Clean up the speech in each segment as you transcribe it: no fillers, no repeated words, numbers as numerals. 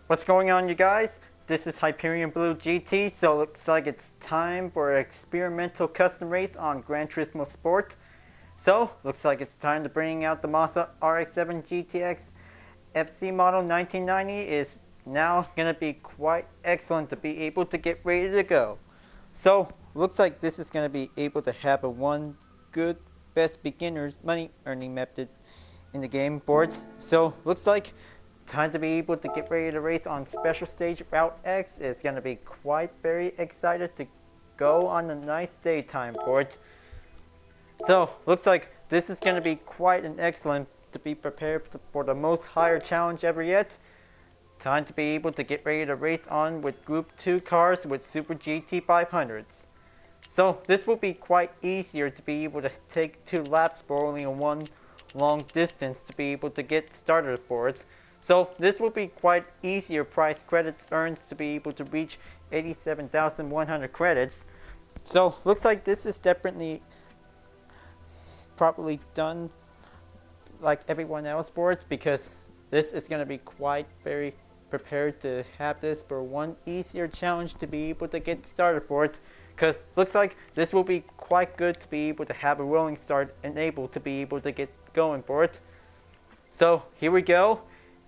What's going on, you guys? This is Hyperion-Blue-GT, so it looks like it's time for an experimental custom race on Gran Turismo Sport. So, looks like it's time to bring out the Mazda RX-7 GTX FC model 1990 is now going to be quite excellent to be able to get ready to go. So, looks like this is going to be able to have a one good best beginner's money earning method in the game boards. So, looks like time to be able to get ready to race on Special Stage Route X. Is going to be quite very excited to go on a nice daytime board. So, looks like this is going to be quite an excellent to be prepared for the most higher challenge ever yet. Time to be able to get ready to race on with Group 2 cars with Super GT500s. So, this will be quite easier to be able to take 2 laps for only one long distance to be able to get starter boards. So this will be quite easier price credits earned to be able to reach 87,100 credits. So looks like this is definitely properly done like everyone else boards, because this is going to be quite very prepared to have this for one easier challenge to be able to get started boards, because looks like this will be quite good to be able to have a rolling start and able to be able to get going for it. So here we go.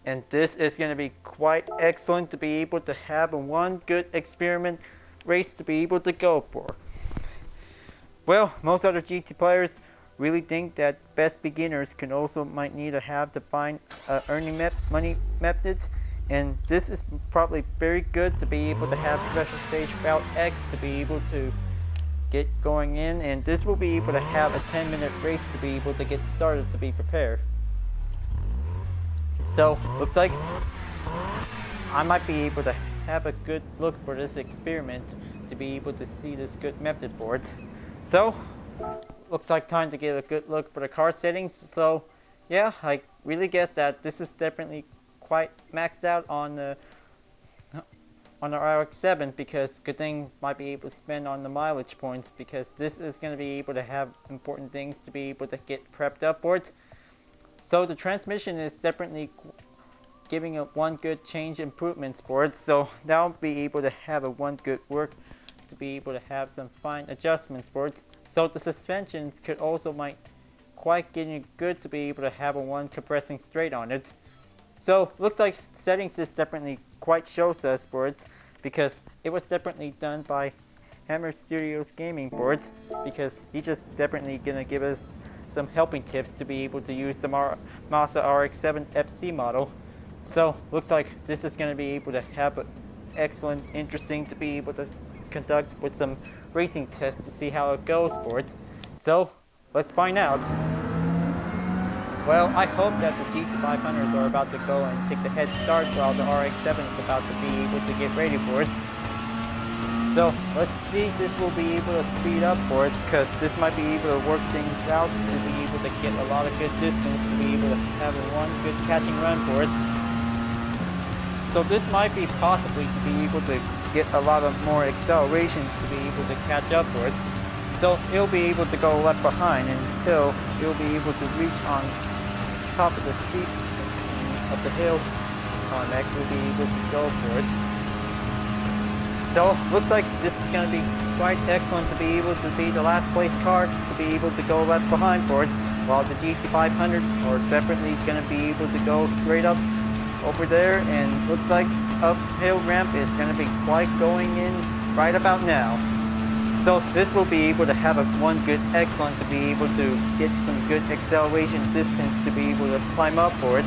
And this is going to be quite excellent to be able to have a one good experiment race to be able to go for. Well, most other GT players really think that best beginners can also might need to have to find earning money method. And this is probably very good to be able to have Special Stage Route X to be able to get going in. And this will be able to have a 10-minute race to be able to get started to be prepared. So, looks like I might be able to have a good look for this experiment to be able to see this good method boards. So, looks like time to get a good look for the car settings. So, yeah, I really guess that this is definitely quite maxed out on the RX-7, because good thing might be able to spend on the mileage points, because this is going to be able to have important things to be able to get prepped up boards. So the transmission is definitely giving a one good change improvements board, so that'll be able to have a one good work to be able to have some fine adjustments boards. So the suspensions could also might quite getting good to be able to have a one compressing straight on it. So looks like settings is definitely quite shows us boards, because it was definitely done by Hammer Studios Gaming boards, because he just definitely gonna give us some helping tips to be able to use the Mazda RX-7 FC model. So looks like this is going to be able to have an excellent, interesting to be able to conduct with some racing tests to see how it goes for it. So let's find out. Well, I hope that the GT500s are about to go and take the head start while the RX-7 is about to be able to get ready for it. So let's see if this will be able to speed up for it, because this might be able to work things out to be able to get a lot of good distance to be able to have a one good catching run for it. So this might be possibly to be able to get a lot of more accelerations to be able to catch up for it. So it'll be able to go left behind until it'll be able to reach on top of the steep of the hill. Next will be able to go for it. So, looks like this is going to be quite excellent to be able to be the last place car to be able to go left behind for it, while the GT500 are definitely going to be able to go straight up over there, and looks like uphill ramp is going to be quite going in right about now. So this will be able to have a one good excellent to be able to get some good acceleration distance to be able to climb up for it.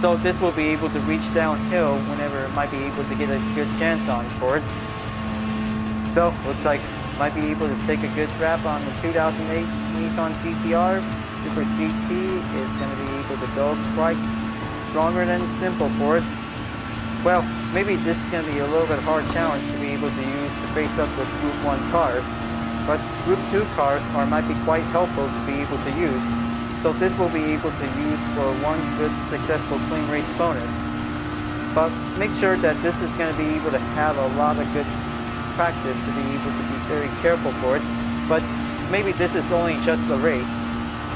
So this will be able to reach downhill whenever it might be able to get a good chance on for it. So looks like might be able to take a good wrap on the 2008 Nissan GTR. Super GT is going to be able to go quite stronger than simple for it. Well, maybe this is going to be a little bit hard challenge to be able to use to face up with Group 1 cars, but Group 2 cars might be quite helpful to be able to use. So this will be able to use for one good successful clean race bonus. But make sure that this is going to be able to have a lot of good practice to be able to be very careful for it. But maybe this is only just a race.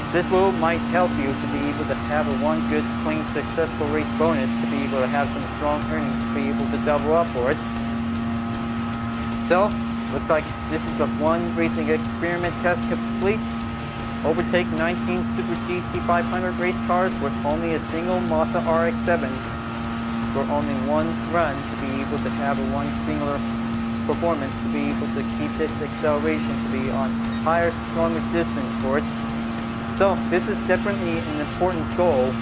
This might help you to be able to have a one good, clean, successful race bonus to be able to have some strong earnings to be able to double up for it. So, looks like this is the one racing experiment test complete. Overtake 19 Super GT500 race cars with only a single Mazda RX-7 for only one run to be able to have a one singular performance to be able to keep its acceleration to be on higher, stronger distance for it. So this is definitely an important goal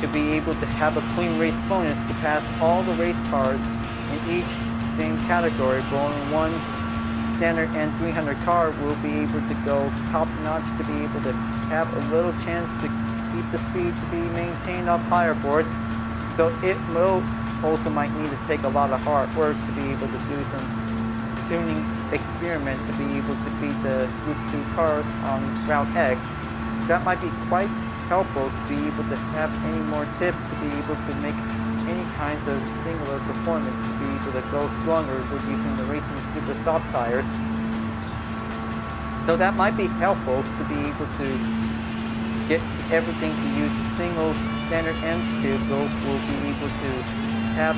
to be able to have a clean race bonus to pass all the race cars in each same category, for only one standard N300 car will be able to go top notch to be able to have a little chance to keep the speed to be maintained up higher for it. So it will also might need to take a lot of hard work to be able to do some tuning experiment to be able to beat the Group 2 cars on Route X. That might be quite helpful to be able to have any more tips to be able to make any kinds of singular performance to be able to go stronger with using the Racing Super Soft tires. So that might be helpful to be able to get everything to use a single standard M vehicle. Will be able to have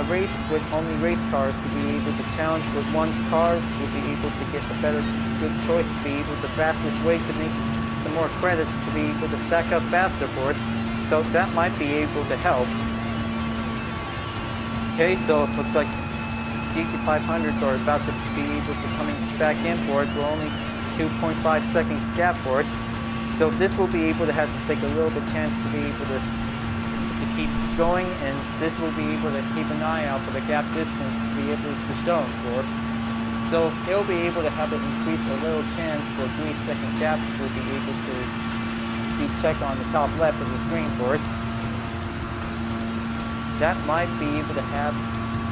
a race with only race cars to be able to challenge with one car. Will be able to get a better good choice to be able the fastest way to make some more credits to be able to stack up faster for it. So that might be able to help. Okay, so it looks like GT500s are about to be able to coming back in for it. We're only 2.5 seconds gap for it. So this will be able to have to take a little bit chance to be able to keep going, and this will be able to keep an eye out for the gap distance to be able to show for it. So it'll be able to have it increase a little chance for 3-second gap to be able to keep check on the top left of the screen for it. That might be able to have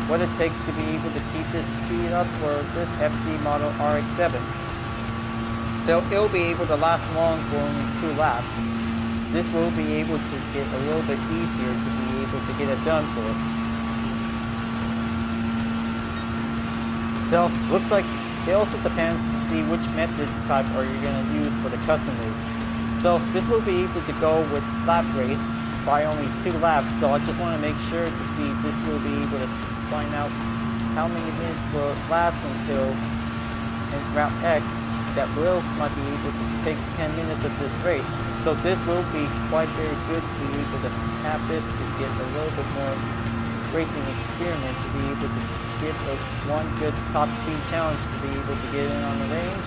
what it takes to be able to keep this speed up for this FC model RX-7. So it'll be able to last long for only 2 laps. This will be able to get a little bit easier to be able to get it done for it. So looks like it also depends to see which method type are you going to use for the custom race. So this will be able to go with lap race by only 2 laps, so I just want to make sure to see if this will be able to find out how many minutes will last until in Route X that might be able to take 10 minutes of this race. So this will be quite very good to be able to have this to get a little bit more racing experiment to be able to get a one good top speed challenge to be able to get in on the range.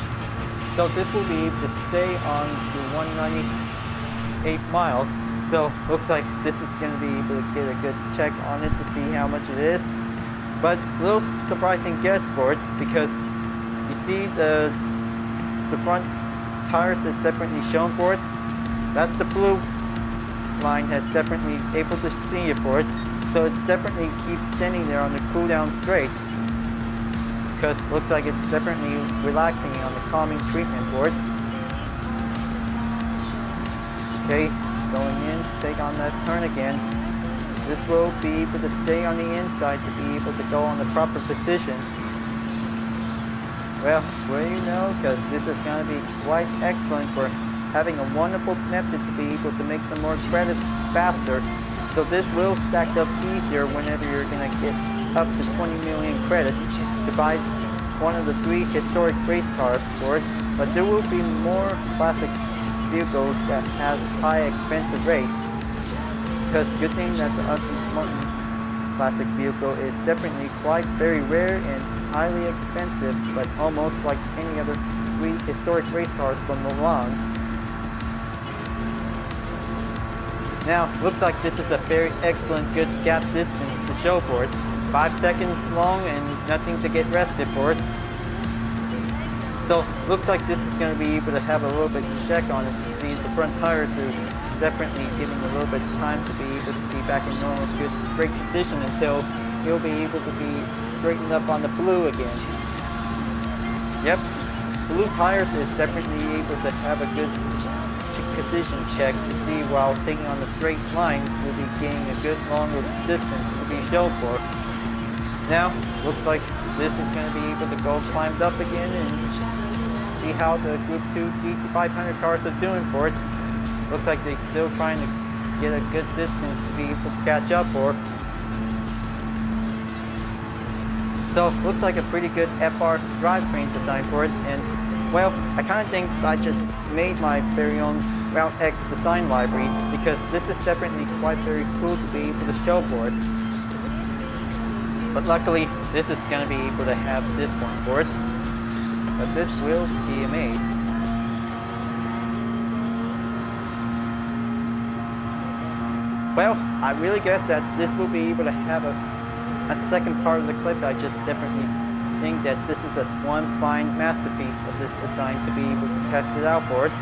So this will be able to stay on to 198 miles. So looks like this is going to be able to get a good check on it to see how much it is. But a little surprising guess for it, because you see the front tires is definitely shown for it. That's the blue line has definitely able to see it for it. So it's definitely keeps standing there on the cool down straight, because it looks like it's definitely relaxing on the calming treatment for it. Okay. Going in, take on that turn again. This will be able to stay on the inside to be able to go on the proper position. Well, you know, because this is going to be quite excellent for having a wonderful method to be able to make some more credits faster. So this will stack up easier whenever you're going to get up to 20 million credits to buy one of the 3 historic race cars for it. But there will be more classic vehicles that has high expensive rates, because good thing that the Aston Martin classic vehicle is definitely quite very rare and highly expensive, but almost like any other 3 historic race cars from Milan. Now looks like this is a very excellent good gap distance to show for it. 5 seconds long and nothing to get rested for it. So looks like this is going to be able to have a little bit of check on it to see the front tires are definitely giving a little bit of time to be able to be back in normal good brake position until he'll be able to be straightened up on the blue again. Yep, blue tires is definitely able to have a good position check to see while taking on the straight line will be gaining a good longer distance to be shown for. Now looks like this is going to be able to go climbed up again and see how the Group 2 GT500 cars are doing for it. Looks like they're still trying to get a good distance to be able to catch up for. So looks like a pretty good FR drivetrain design for it, and well, I kind of think I just made my very own Route X design library, because this is definitely quite very cool to be able to show for it. But luckily, this is going to be able to have this one for it. But this will be amazing. Well, I really guess that this will be able to have a second part of the clip. I just definitely think that this is a one fine masterpiece of this design to be able to test it out for it.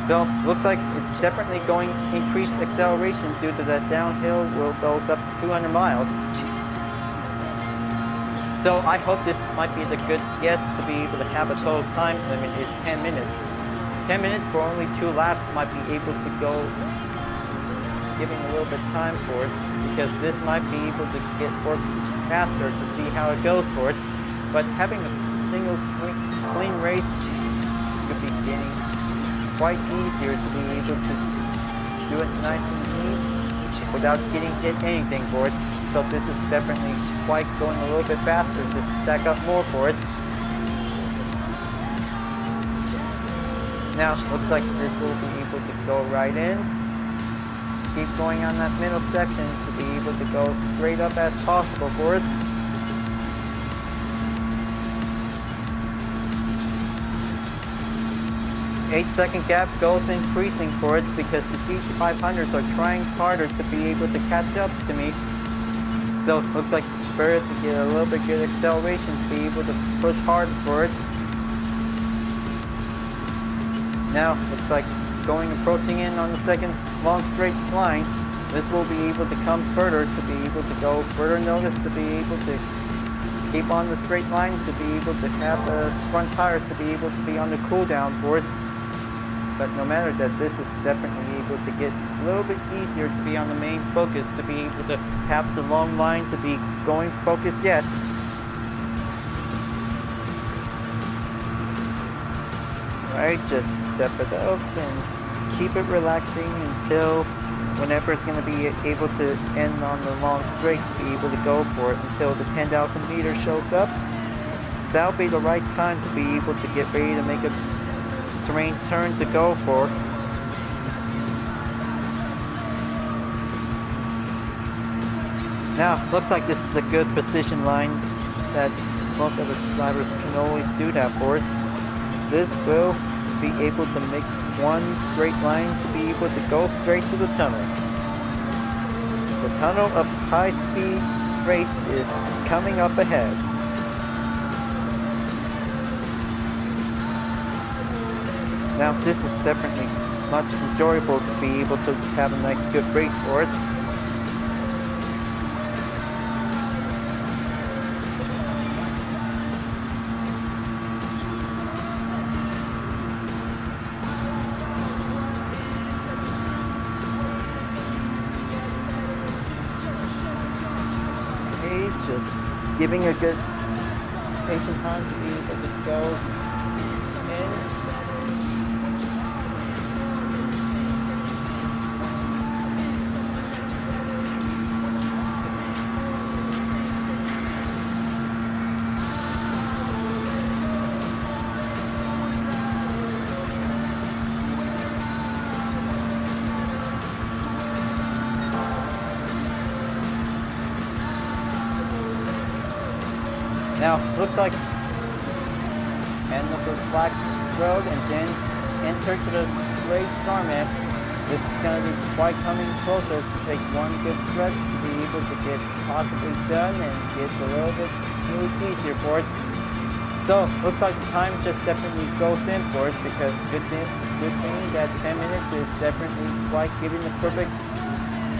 So, looks like it's definitely going increased acceleration due to that downhill will goes up to 200 miles. So I hope this might be the good guess to be able to have a total time limit is 10 minutes. 10 minutes for only 2 laps might be able to go, giving a little bit time for it, because this might be able to get work faster to see how it goes for it. But having a single clean race could be getting quite easier to be able to do it nice and neat without getting hit anything for it. So this is definitely quite going a little bit faster to stack up more for it. Now looks like this will be able to go right in. Keep going on that middle section to be able to go straight up as possible for it. Eight-second gap goes increasing for it because the GT500s are trying harder to be able to catch up to me. So it looks like it's better to get a little bit good acceleration to be able to push hard for it. Now looks like approaching in on the second long straight line. This will be able to come further to be able to go further notice to be able to keep on the straight line, to be able to have the front tires to be able to be on the cool down for it. But no matter that, this is definitely able to get a little bit easier to be on the main focus, to be able to have the long line to be going focused yet. Alright, just step it up and keep it relaxing until whenever it's going to be able to end on the long straight, to be able to go for it until the 10,000 meters shows up. That'll be the right time to be able to get ready to make a terrain turn to go for. Now, looks like this is a good precision line that most of the drivers can always do that for us. This will be able to make one straight line to be able to go straight to the tunnel. The tunnel of high-speed race is coming up ahead. Now this is definitely much enjoyable to be able to have a nice good race for it. Okay, just giving a good patient time to be able to go in. Now, looks like end of the black road and then enter to the straight tarmac. This is going to be quite coming closer to take one good stretch to be able to get possibly done and get a little bit smooth easier for it. So, looks like the time just definitely goes in for it, because good thing that 10 minutes is definitely quite giving the perfect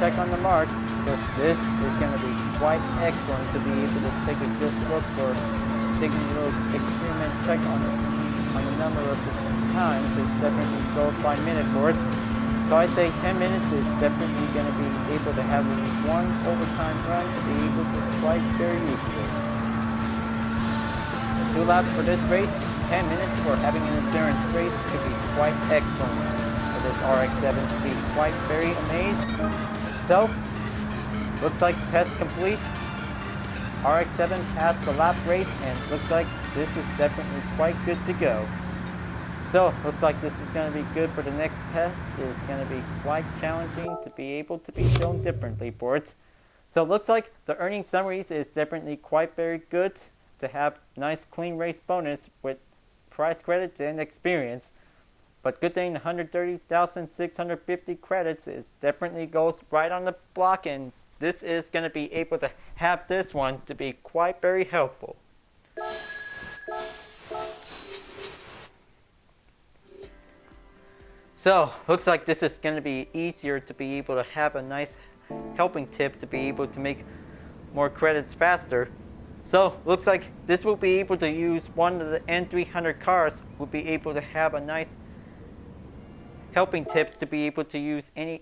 check on the mark. Because this is going to be quite excellent to be able to take a good look for taking a little experiment check on the number of the times. It's definitely goes by minute for it. So I say 10 minutes is definitely going to be able to have one overtime run to be able to quite very useful. 2 laps for this race, 10 minutes for having an endurance race could be quite excellent for this RX-7 to be quite very amazed. So, looks like test complete. RX-7 passed the lap race and looks like this is definitely quite good to go. So, looks like this is going to be good for the next test. It's going to be quite challenging to be able to be shown differently for it. So, looks like the earning summaries is definitely quite very good to have nice clean race bonus with price credits and experience. But good thing 130,650 credits is definitely goes right on the block, and this is going to be able to have this one to be quite very helpful. So, looks like this is going to be easier to be able to have a nice helping tip to be able to make more credits faster. So, looks like this will be able to use one of the N300 cars will be able to have a nice helping tip to be able to use any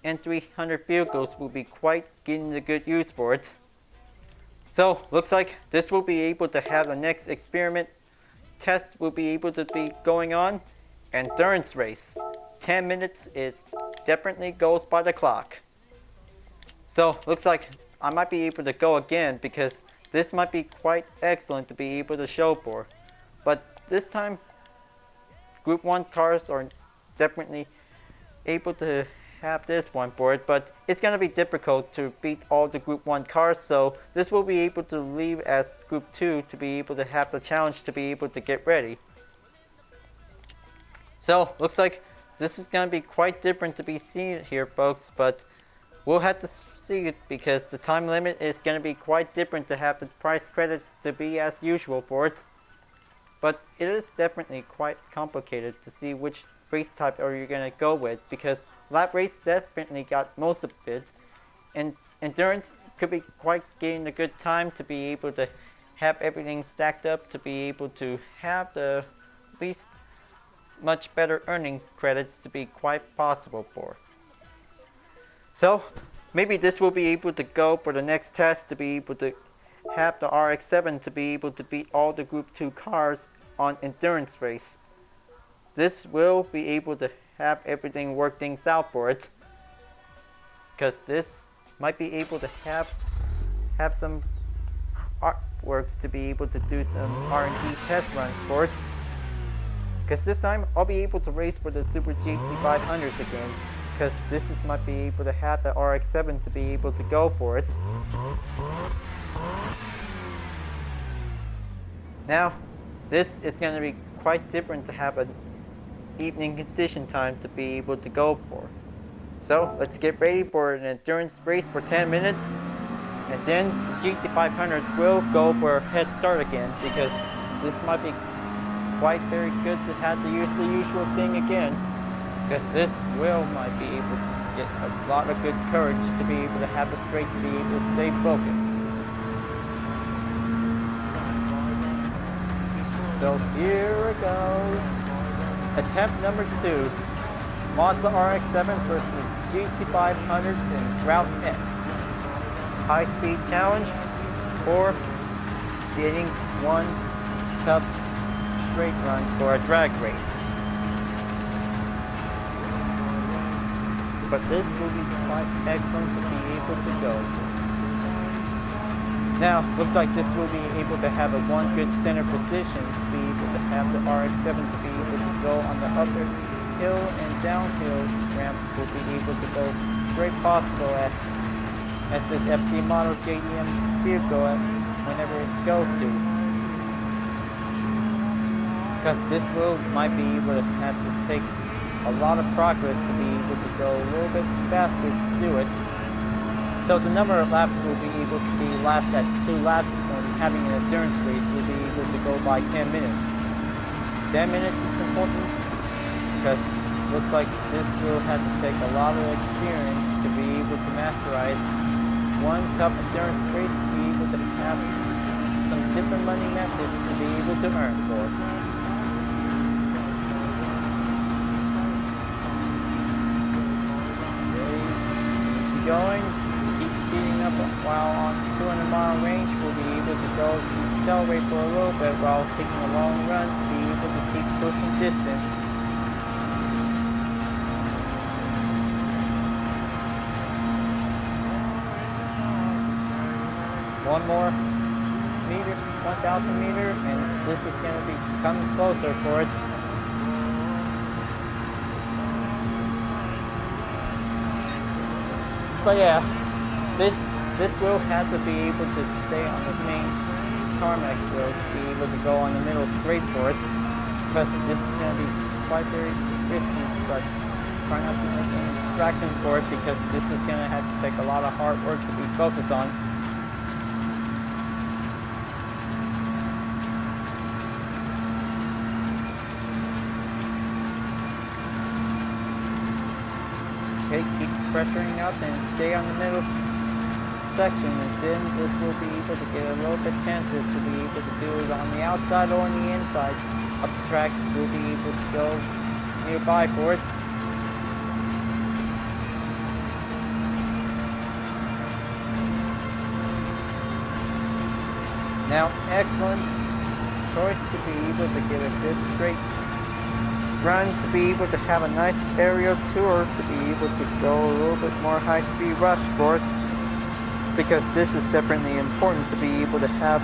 N300 vehicles will be quite getting a good use for it. So, looks like this will be able to have the next experiment test will be able to be going on. Endurance race. 10 minutes is definitely goes by the clock. So, looks like I might be able to go again because this might be quite excellent to be able to show for. But this time, Group 1 cars are definitely able to have this one for it, but it's going to be difficult to beat all the Group 1 cars, so this will be able to leave as Group 2 to be able to have the challenge to be able to get ready. So, looks like this is going to be quite different to be seen here, folks, but we'll have to see it because the time limit is going to be quite different to have the price credits to be as usual for it. But it is definitely quite complicated to see which race type are you going to go with because lap race definitely got most of it, and endurance could be quite getting a good time to be able to have everything stacked up to be able to have the least much better earning credits to be quite possible for. So maybe this will be able to go for the next test to be able to have the RX-7 to be able to beat all the Group 2 cars on endurance race. This will be able to have everything work things out for it because this might be able to have some artworks to be able to do some R&D test runs for it. Because this time I'll be able to race for the Super GT500s again. Because this might be able to have the RX-7 to be able to go for it. Now, this is going to be quite different to have an evening condition time to be able to go for. So let's get ready for an endurance race for 10 minutes. And then the GT500s will go for a head start again because this might be quite very good to have to use the usual thing again, because this might be able to get a lot of good courage to be able to have the straight to be able to stay focused. So here we go. Attempt number 2. Mazda RX-7 versus GT500s in Route X. High speed challenge or getting one tough straight run for a drag race. But this will be quite excellent to be able to go. Now, looks like this will be able to have a one good center position to be able to have the RX-7 to be able to go on the upper hill and downhill ramp will be able to go straight possible as this FT model JDM vehicle whenever it goes to. Because this might be able to have to take a lot of progress to be able to go a little bit faster to do it. So the number of laps will be able to be last at 2 laps when having an endurance race will be able to go by 10 minutes. 10 minutes is important because it looks like this will have to take a lot of experience to be able to masterize one tough endurance race to be able to have some different money methods to be able to earn for. Going, keep speeding up while on 200-mile range. We'll be able to go accelerate for a little bit while taking a long run to be able to keep pushing distance. one more meter, 1,000 meter, and this is going to be coming closer for it. But yeah, this wheel has to be able to stay on the main tarmac road to be able to go on the middle straight for it, because this is going to be quite very risky, but try not to make any distractions for it, because this is going to have to take a lot of hard work to be focused on. Okay, keep pressuring up and stay on the middle section, and then this will be able to get a little bit chances to be able to do it on the outside or on the inside of the track. We'll be able to go nearby for it. Now, excellent choice to be able to get a good straight run, to be able to have a nice aerial tour, to be able to go a little bit more high-speed rush for it, because this is definitely important to be able to have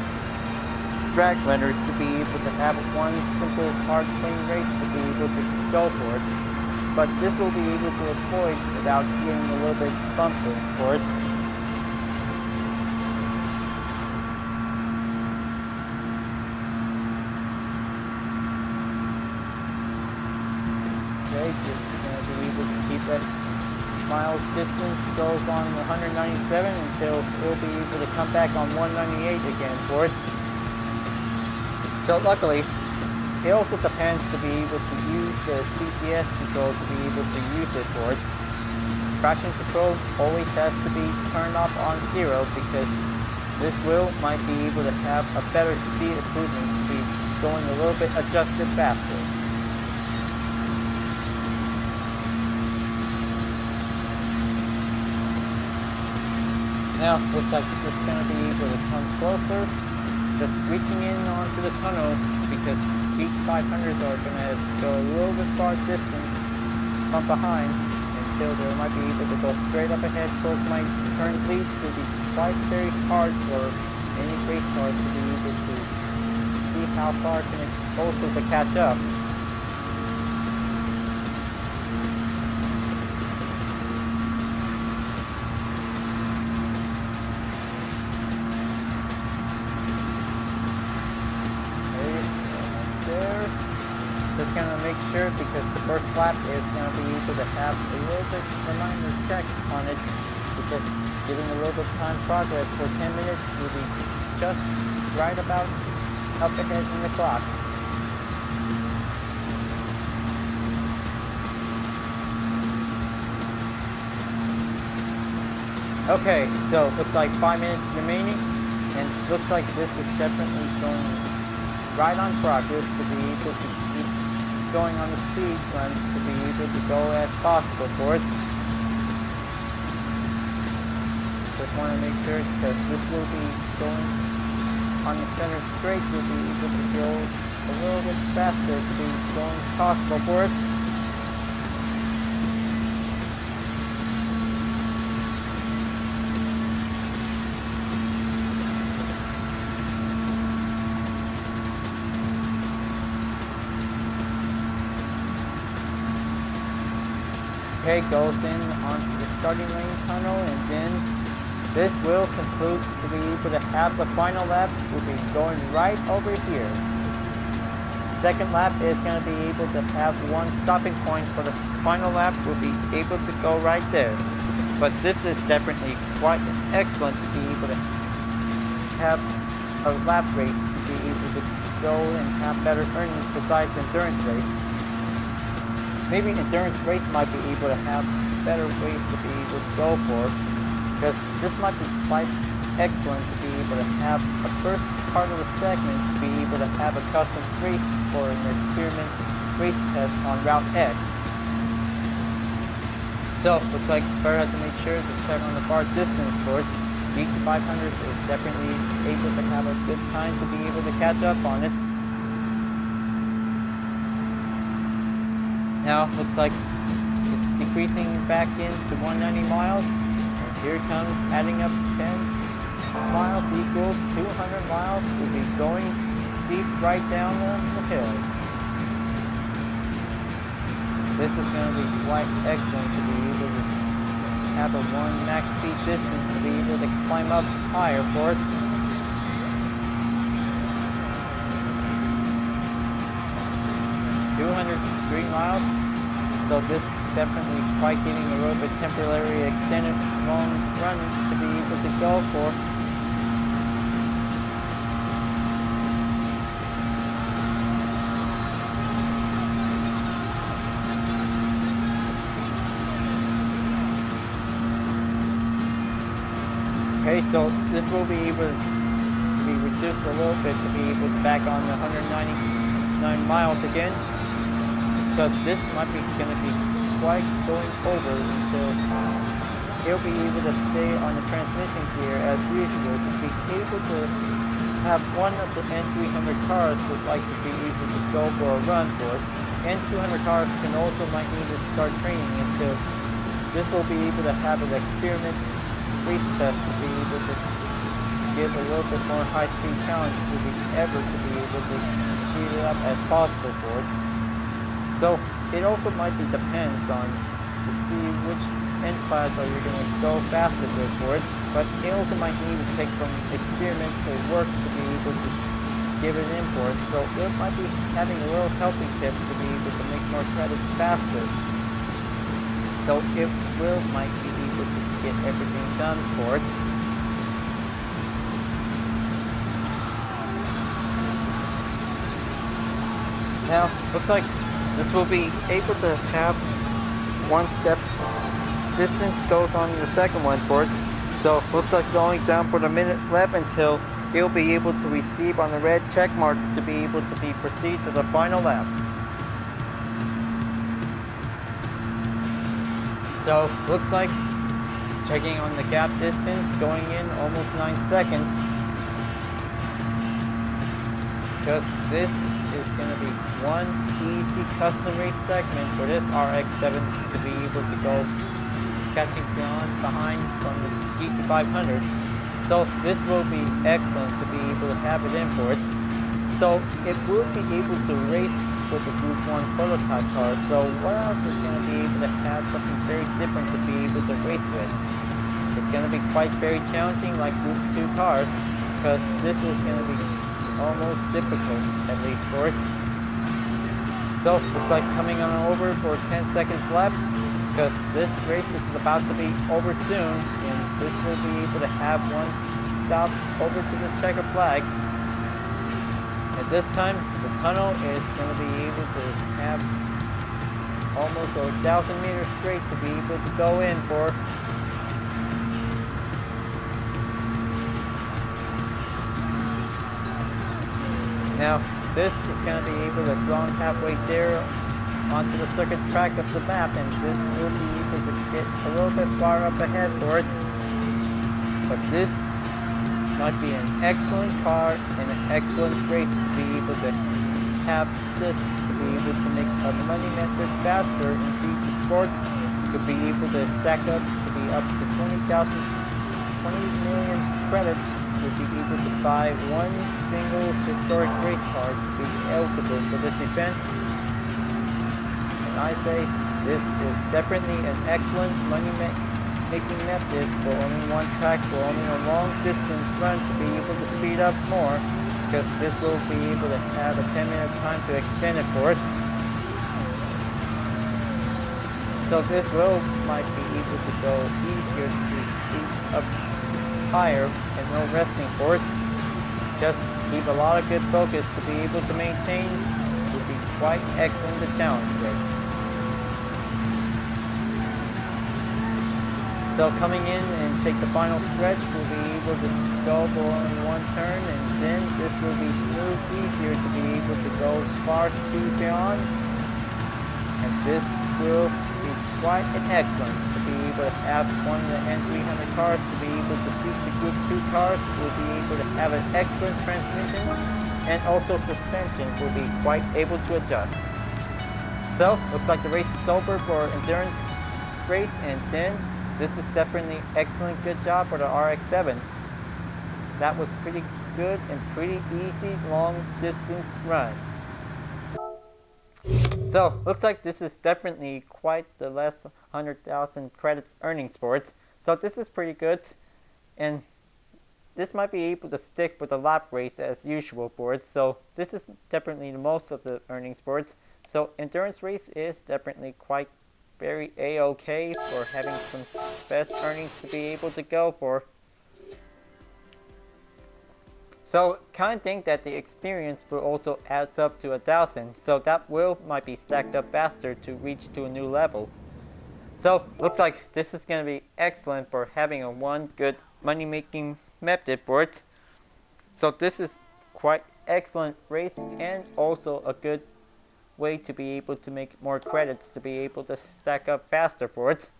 drag runners, to be able to have one simple hard clean race to be able to go for it. But this will be able to avoid without getting a little bit bumpy for it. Okay, just going to be able to keep that miles distance, goes on 197 until we'll be able to come back on 198 again for it. So luckily, it also depends to be able to use the CCS control to be able to use it for it. Traction control always has to be turned off on 0, because this wheel might be able to have a better speed improvement to be going a little bit adjusted faster. Now, looks like this is going to be able to come closer, just reaching in onto the tunnel, because GT500s are going to go a little bit far distance from behind until they might be able to go straight up ahead towards my turn lead. It will be quite very hard for any race car to be able to see how far it can expose to catch up. Just going to make sure, because the first lap is going to be able to have a little bit reminder check on it, because giving a little bit of time progress for 10 minutes will be just right about up ahead in the clock. Okay, so looks like 5 minutes remaining, and looks like this is definitely going right on progress to be able to keep going on the speed run, to be able to go as possible for it. Just want to make sure, because this will be going on the center straight, you'll be able to go a little bit faster to be going as possible for it. Okay, goes in onto the starting lane tunnel, and then this will conclude to be able to have the final lap. Will be going right over here. Second lap is going to be able to have one stopping point for the final lap. Will be able to go right there. But this is definitely quite excellent to be able to have a lap race, to be able to go and have better earnings besides endurance race. Maybe endurance race might be able to have better ways to be able to go for, because this might be quite excellent to be able to have a first part of the segment to be able to have a custom race for an experiment race test on Route X. So, looks like Fair has to make sure to check on the far distance for it. GT500 is definitely able to have a good time to be able to catch up on it. Now, looks like it's decreasing back into 190 miles. And here it comes, adding up 10, miles equals 200 miles. We'll be going steep right down the hill. This is going to be quite excellent to be able to have a 1 max speed distance to be able to climb up higher for it. $203 miles, so this is definitely quite giving a little bit temporary extended long run to be able to go for. Okay, so this will be able to be reduced a little bit to be able to back on the 199 miles again. Because this might be going to be quite going over until it'll be able to stay on the transmission gear as usual to be able to have one of the N300 cars would like to be able to go for a run for it. N200 cars can also might need to start training until this will be able to have an experiment race test to be able to give a little bit more high-speed challenge to the effort to be able to speed it up as possible for it. So it also might be depends on to see which N class are you going to go faster with for it, but it also might need to take some experimental work to be able to give it in for it. So it might be having a little helping tips to be able to make more credits faster. So it might be able to get everything done for it. Now, looks like this will be able to have 1 step distance goes on the second one for it. So looks like going down for the minute lap until it'll be able to receive on the red check mark to be able to be proceed to the final lap. So looks like checking on the gap distance going in almost 9 seconds. Because this is going to be one easy custom race segment for this RX-7 to be able to go catching behind from the GT500. So this will be excellent to be able to have it in for it. So it will be able to race with the Group 1 prototype car. So what else is going to be able to have something very different to be able to race with? It's going to be quite very challenging like Group 2 cars, because this is going to be almost difficult, at least for it. So, looks like coming on over for 10 seconds left, because this race is about to be over soon, and this will be able to have one stop over to the checker flag. At this time, the tunnel is going to be able to have almost 1,000 meters straight to be able to go in for. Now, this is going to be able to run halfway there onto the circuit track of the map, and this will be able to get a little bit far up ahead for it. But this might be an excellent car and an excellent race to be able to have this, to be able to make a money method faster in GT Sports, to be able to stack up to be up to 20 million credits to be able to buy one single historic race car to be eligible for this event. And I say this is definitely an excellent money-making method for only one track, for only a long distance run to be able to speed up more, because this will be able to have a 10-minute time to extend it for it. So this might be able to go easier to speed up higher and no resting for it. Just keep a lot of good focus to be able to maintain would be quite excellent to challenge with. So coming in and take the final stretch, we'll be able to go for only one turn, and then this will be smooth easier to be able to go far speed beyond, and this will be quite an excellent to be able to have one of the N300 cars to be able to beat the Group 2 cars. Will be able to have an excellent transmission, and also suspension will be quite able to adjust. So looks like the race is over for endurance race, and then this is definitely excellent good job for the RX-7. that was pretty good and pretty easy long distance run. So, looks like this is definitely quite the less 100,000 credits earning sports. So this is pretty good, and this might be able to stick with the lap race as usual boards. So this is definitely the most of the earning sports. So endurance race is definitely quite very a-okay for having some best earnings to be able to go for. So kind of think that the experience will also adds up to 1,000, so that might be stacked up faster to reach to a new level. So looks like this is going to be excellent for having a one good money making method board. So this is quite excellent race and also a good way to be able to make more credits to be able to stack up faster boards.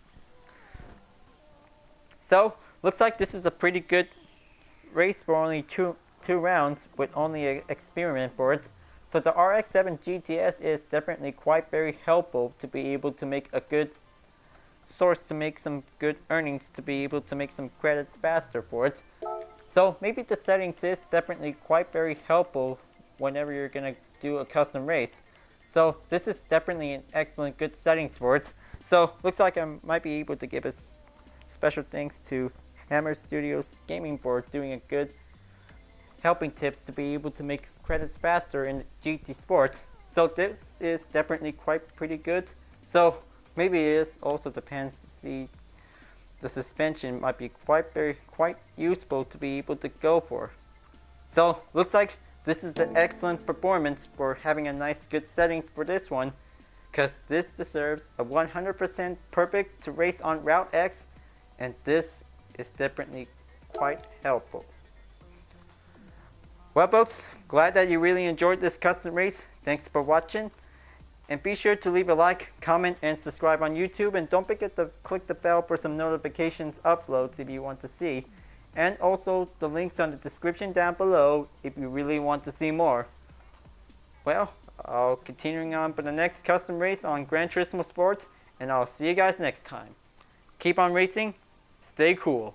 So looks like this is a pretty good race for only two rounds with only an experiment boards. So the RX-7 GTS is definitely quite very helpful to be able to make a good source to make some good earnings to be able to make some credits faster boards. So maybe the settings is definitely quite very helpful whenever you're gonna do a custom race. So this is definitely an excellent good settings boards. So looks like I might be able to give a special thanks to Hammer Studios Gaming Board doing a good helping tips to be able to make credits faster in GT Sport. So this is definitely quite pretty good. So maybe it also depends to see the suspension might be quite useful to be able to go for. So looks like this is the excellent performance for having a nice good settings for this one, because this deserves a 100% perfect to race on Route X, and this is definitely quite helpful. Well folks, glad that you really enjoyed this custom race. Thanks for watching. And be sure to leave a like, comment, and subscribe on YouTube. And don't forget to click the bell for some notifications uploads if you want to see. And also the links on the description down below if you really want to see more. Well, I'll continuing on for the next custom race on Gran Turismo Sport. And I'll see you guys next time. Keep on racing, stay cool.